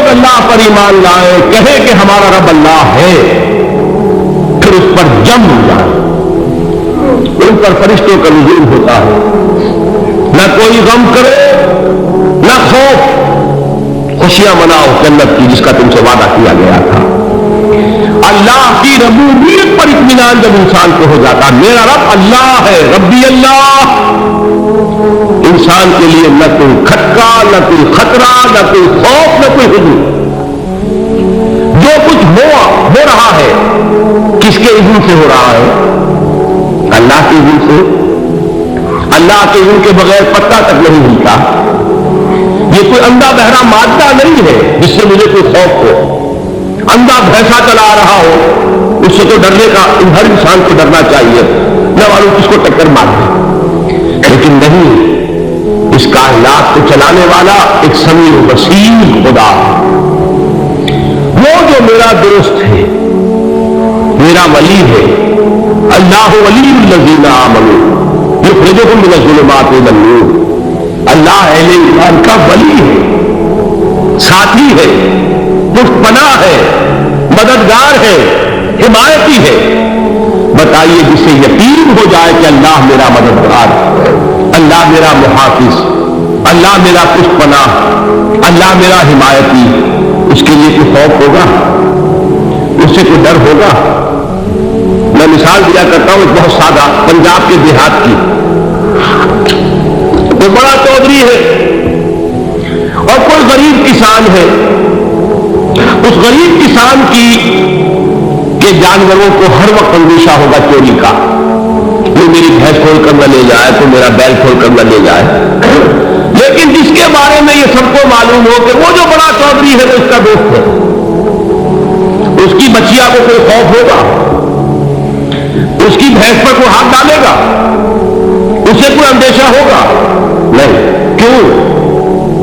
لوگ اللہ پر ایمان لائے, کہے کہ ہمارا رب اللہ ہے, پھر اس پر جم جائے, ان پر فرشتوں کا نزول ہوتا ہے, نہ کوئی غم کرے نہ خوف, خوشیاں مناؤ جنت کی جس کا تم سے وعدہ کیا گیا تھا. اللہ کی ربوبیت پر اطمینان جب انسان کو ہو جاتا, میرا رب اللہ ہے, ربی اللہ, انسان کے لیے نہ کوئی کھٹکا, نہ کوئی خطرہ, نہ کوئی خوف, نہ کوئی حضور. جو کچھ ہو رہا ہے کس کے اذن سے ہو رہا ہے؟ اللہ کے اذن سے. اللہ کے اذن کے بغیر پتہ تک نہیں ہلتا. یہ کوئی اندھا بہرا مادہ نہیں ہے جس سے مجھے کوئی خوف ہو. اندھا بھینسا چلا رہا ہو اس سے تو ڈرنے کا ہر انسان کو ڈرنا چاہیے, نہ معلوم کس کو ٹکر مار دے. لیکن نہیں, اس کائنات کو چلانے والا ایک سمیع و بصیر خدا, وہ جو میرا دوست ہے, میرا ولی ہے. اللہ ولی الذین آمنوا یخرجہم من الظلمات الی النور. اللہ اہل ایمان کا ولی ہے, ساتھی ہے, پشت پناہ ہے, مددگار ہے, حمایتی ہے. بتائیے جسے یقین ہو جائے کہ اللہ میرا مددگار, اللہ میرا محافظ, اللہ میرا پشت پناہ, اللہ میرا حمایتی, اس کے لیے کوئی خوف ہوگا؟ اس سے کوئی ڈر ہوگا؟ میں مثال دیا کرتا ہوں بہت سادہ, پنجاب کے دیہات کی. کوئی بڑا چودھری ہے اور کوئی غریب کسان ہے. اس غریب کسان کے جانوروں کو ہر وقت اندیشہ ہوگا چوری کا, وہ میری بھینس کھول کر نہ لے جائے, تو میرا بیل کھول کر نہ لے جائے. لیکن جس کے بارے میں یہ سب کو معلوم ہو کہ وہ جو بڑا چودھری ہے وہ اس کا دوست ہے, اس کی بچیا کو کوئی خوف ہوگا؟ اس کی بھینس پر کوئی ہاتھ ڈالے گا؟ اسے کوئی اندیشہ ہوگا؟ نہیں. کیوں؟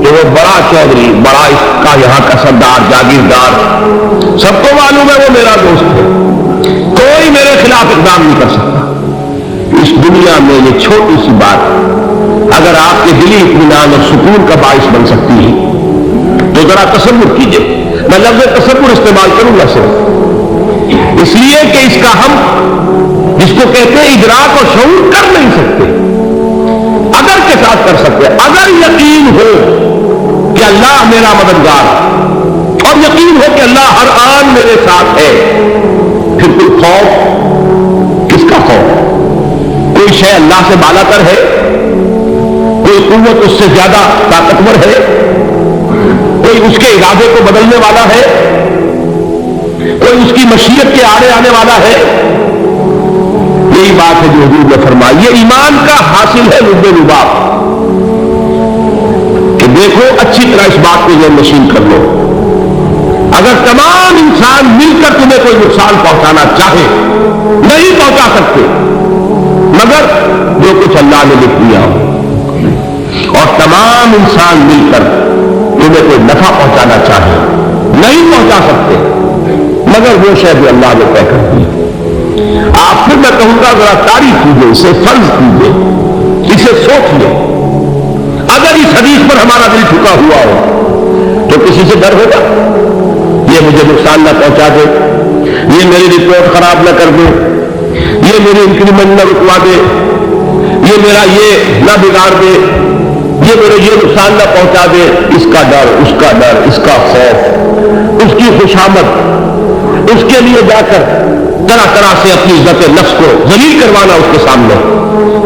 کہ وہ بڑا چودھری, بڑا اس کا یہاں کا سردار, جاگیردار, سب کو معلوم ہے وہ میرا دوست ہے, کوئی میرے خلاف اقدام نہیں کر سکتا. اس دنیا میں یہ چھوٹی سی بات اگر آپ کے دلی اطمینان اور سکون کا باعث بن سکتی ہے تو ذرا تصور کیجئے. میں لفظ تصور استعمال کروں گا صرف اس لیے کہ اس کا ہم جس کو کہتے ہیں ادراک اور شعور کر نہیں سکتے, اگر کے ساتھ کر سکتے. اگر یقین ہو کہ اللہ میرا مددگار اور یقین ہو کہ اللہ ہر آن میرے ساتھ ہے, پھر کوئی خوف, کس کا خوف؟ کوئی شے اللہ سے بالا تر ہے, کوئی قوت اس سے زیادہ طاقتور ہے, کوئی اس کے ارادے کو بدلنے والا ہے, کوئی اس کی مشیت کے آڑے آنے والا ہے. یہی بات ہے جو حضور نے فرمائی. یہ ایمان کا حاصل ہے لب لباب, کہ دیکھو اچھی طرح اس بات کو ذہن نشین کر لو. اگر تمام انسان مل کر تمہیں کوئی نقصان پہنچانا چاہے نہیں پہنچا سکتے, مگر جو کچھ اللہ نے لکھ دیا ہو. اور تمام انسان مل کر تمہیں کوئی نفع پہنچانا چاہے نہیں پہنچا سکتے, مگر وہ شے جو اللہ نے طے کر دی. آپ پھر میں کہوں گا ذرا تعریف کیجیے, اسے فرض کیجیے, اسے سوچ لیں. اگر اس حدیث پر ہمارا دل جھکا ہوا ہو تو کسی سے ڈر ہوگا؟ یہ مجھے نقصان نہ پہنچا دے, یہ میری رپورٹ خراب نہ کر دے, یہ میری انکریمنٹ نہ رکوا دے, یہ میرا یہ نہ بگاڑ دے, یہ میرے یہ نقصان نہ پہنچا دے. اس کا ڈر, اس کا ڈر, اس کا خوف, اس کی خوشامد, اس کے لیے جا کر طرح طرح سے اپنی عزت نفس کو ذلیل کروانا اس کے سامنے.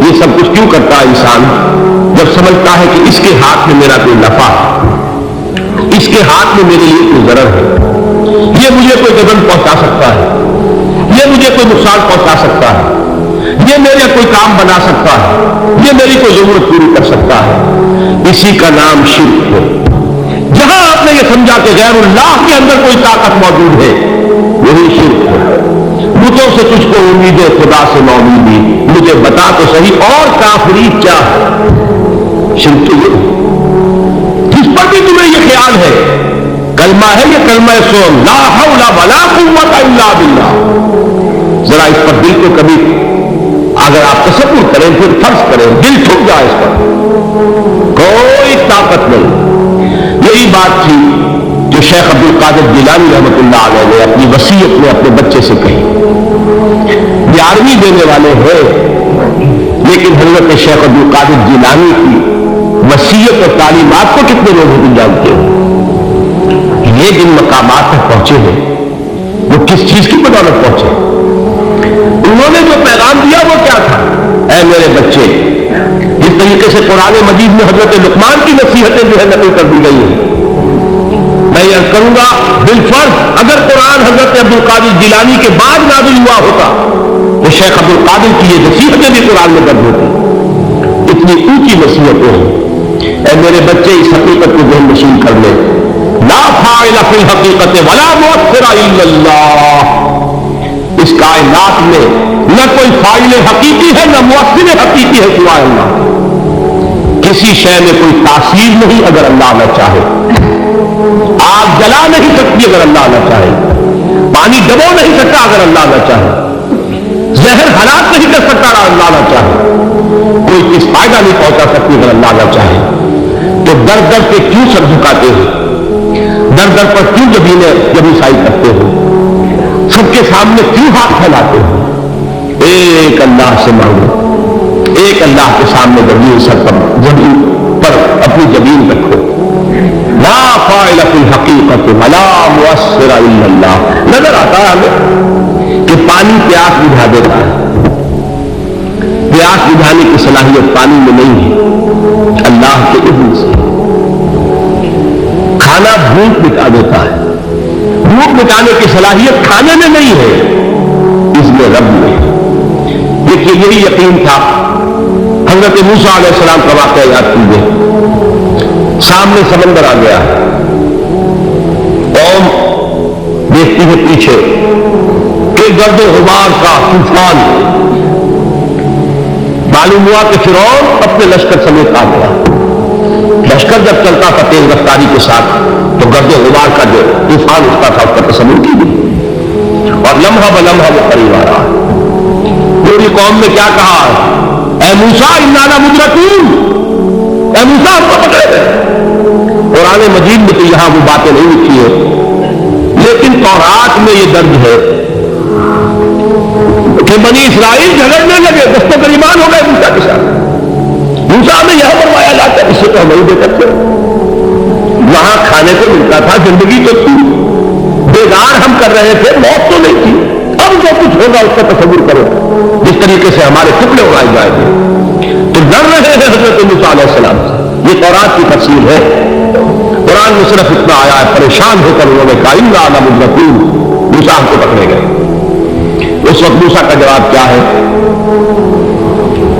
یہ سب کچھ کیوں کرتا ہے انسان؟ جب سمجھتا ہے کہ اس کے ہاتھ میں میرا کوئی نفع ہے, اس کے ہاتھ میں میرے لیے کوئی ضرر ہے, یہ مجھے کوئی گزن پہنچا سکتا ہے, یہ مجھے کوئی نقصان پہنچا سکتا ہے, یہ میرا کوئی کام بنا سکتا ہے, یہ میری کوئی ضرورت پوری کر سکتا ہے. اسی کا نام شرک ہے. جہاں آپ نے یہ سمجھا کہ غیر اللہ کے اندر کوئی طاقت موجود ہے, وہی شرک ہے. بتوں سے تجھ کو امید ہے, خدا سے ناامیدی, مجھے بتا تو صحیح اور کافری کیا ہے. شرک تو یہ جس پر بھی تمہیں یہ خیال ہے کلمہ ہے, یہ کلمہ سو لا حول ولا قوت الا باللہ. ذرا اس پر دل کو کبھی اگر آپ تصور کریں, پھر فرض کریں, دل ٹھک جائے اس پر, کوئی طاقت نہیں. یہی بات تھی جو شیخ عبد القادر جیلانی رحمۃ اللہ علیہ نے اپنی وصیت میں اپنے بچے سے کہی. 11ویں دینے والے ہیں لیکن حضرت شیخ عبد القادر جیلانی کی وصیت اور تعلیمات کو کتنے لوگ نہیں جانتے ہو. یہ جن مقامات تک پہنچے ہیں وہ کس چیز کی بدولت پہنچے؟ انہوں نے جو پیغام دیا وہ کیا تھا؟ اے میرے بچے، جس طریقے سے قرآن مجید میں حضرت لقمان کی نصیحتیں جو ہے نقل کر دی گئی ہیں، میں یہ کروں گا بالفرض اگر قرآن حضرت عبد القادر جیلانی کے بعد نازل ہوا ہوتا تو شیخ عبد القادر کی یہ نصیحتیں بھی قرآن میں درج ہوتی. اتنی اونچی نصیحتیں ہیں. اے میرے بچے، اس حقیقت کو ذہن نشین کر لیں، لا فاعل فی الحقیقت ولا مؤثر الا اللہ. اس کائنات میں نہ کوئی فاعل حقیقی ہے نہ مؤثر حقیقی ہے سوائے اللہ. کسی شے میں کوئی تاثیر نہیں اگر اللہ نہ چاہے. آگ جلا نہیں سکتی اگر اللہ نہ چاہے. پانی ڈبو نہیں سکتا اگر اللہ نہ چاہے. زہر ہلاک نہیں کر سکتا اگر اللہ نہ چاہے. کوئی کس فائدہ نہیں پہنچا سکتی اگر اللہ نہ چاہے. تو در در کے کیوں سر جھکاتے ہیں؟ در در پر کیوں جبیسائی کرتے ہو؟ سب کے سامنے کیوں ہاتھ پھیلاتے ہو؟ ایک اللہ سے مانگو، ایک اللہ کے سامنے زمین پر اپنی زمین رکھو. لا فاعل فی الحقیقت ولا مؤثر الا اللہ. نظر آتا ہے ہمیں کہ پانی پیاس بجھا دیتا ہے. پیاس بجھانے کی صلاحیت پانی میں نہیں ہے، اللہ کے اذن سے. کھانا بھوک مٹا دیتا ہے. بھوک مٹانے کی صلاحیت کھانے میں نہیں ہے، اس میں رب میں. دیکھیے یہی یقین تھا. حضرت موسیٰ علیہ السلام کا واقعہ یاد کیجیے. سامنے سمندر آ گیا، قوم دیکھتی ہے پیچھے کہ گرد و غبار کا طوفان. معلوم ہوا کہ فرعون اپنے لشکر سمیت آ گیا. لشکر جب چلتا تھا تیز رفتاری کے ساتھ تو گرد و غبار کا جو طوفان اٹھتا تھا اس کا تصور کیجیے. اور لمحہ بلمحہ وہ قریب آ رہا. پوری قوم نے کیا کہا؟ اے موسیٰ انا لمدرکون، اے موسیٰ ہم کو پکڑے گئے. قرآن مجید میں تو یہاں وہ باتیں نہیں لکھی ہے، لیکن تورات میں یہ درج ہے کہ بنی اسرائیل جھگڑنے لگے، دست و گریبان ہو گئے موسیٰ کے ساتھ. موسیٰ نے یہاں فرمایا لا کر، اس سے تو ہم نہیں دے سکتے. وہاں کھانے کو ملتا تھا، زندگی تو تھی، بیدار ہم کر رہے تھے، موت تو نہیں تھی. اب جو کچھ ہوگا اس کا تصور کرو، جس طریقے سے ہمارے ٹکڑے اڑائے جائیں گے. تو ڈر رہے ہیں حضرت موسیٰ علیہ السلام سے. یہ تورات کی تفسیر ہے. قرآن میں صرف اتنا آیا ہے، پریشان ہو کر انہوں نے کہا انا لمدرکون، موسیٰ ہم کو پکڑے گئے. اس وقت موسیٰ کا جواب کیا ہے؟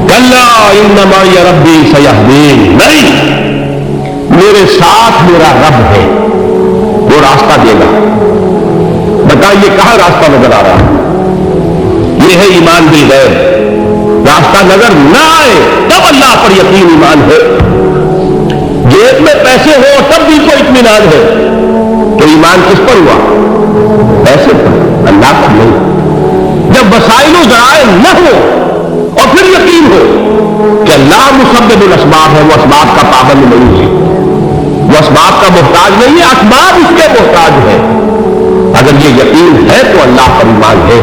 کلا ان معی ربی سیہدین. نہیں، میرے ساتھ میرا رب ہے، وہ راستہ دے گا. بتائیے کہاں راستہ نظر آ رہا ہے؟ یہ ہے ایمان بالغیب. راستہ نظر نہ آئے تب اللہ پر یقین ایمان ہے. جیب میں پیسے ہو تب بھی کوئی اطمینان ہے تو ایمان کس پر ہوا؟ پیسے پر، اللہ پر نہیں. جب وسائل و ذرائع نہ ہو اور پھر یقین ہو کہ اللہ مسبب الاسباب ہے، وہ اسباب کا پابند نہیں ہے، وہ اسباب کا محتاج نہیں ہے، اسباب اس کے محتاج ہے. اگر یہ یقین ہے تو اللہ پر ایمان ہے.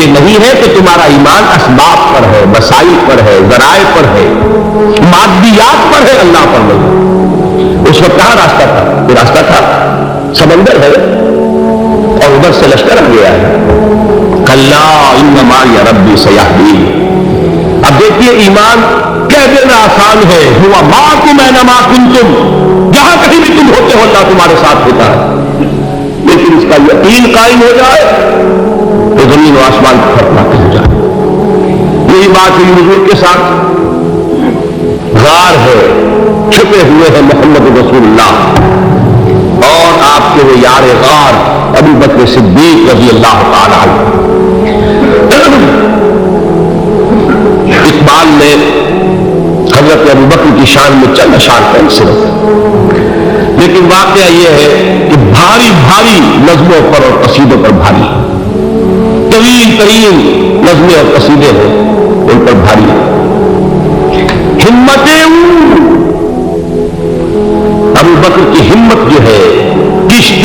یہ نہیں ہے کہ تمہارا ایمان اسباب پر ہے، وسائل پر ہے، ذرائع پر ہے، مادیات پر ہے، اللہ پر نہیں. اس وقت کہاں راستہ تھا؟ یہ راستہ تھا سمندر ہے اور ادھر سے لشکر آ گیا ہے. کلا ان معی ربی سیہدین. اب دیکھیے ایمان کہہ دینا آسان ہے، ہوا معکم اینما کنتم، جہاں کہیں بھی تم ہوتے ہو اللہ تمہارے ساتھ ہوتا ہے. لیکن اس کا یقین قائم ہو جائے تو زمین و آسمان کا فرق واقع ہو جائے. یہی بات ہوئی حضور کے ساتھ. غار ہے، چھپے ہوئے ہیں محمد رسول اللہ اور آپ کے وہ یار غار ابو بکر صدیق رضی اللہ تعالی عنہ. اقبال نے حضرت ابو بکر کی شان میں چند اشعار پڑھ صرف، لیکن واقعہ یہ ہے کہ بھاری بھاری نظموں پر اور قصیدوں پر بھاری، طویل ترین نظمیں اور قصیدے ہیں ان پر بھاری. ہمتیں ابو بکر کی ہمت جو ہے، عشق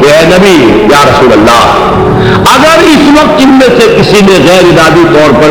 کہ اے نبی یا رسول اللہ، اگر اس وقت ان میں سے کسی نے غیر ارادی طور پر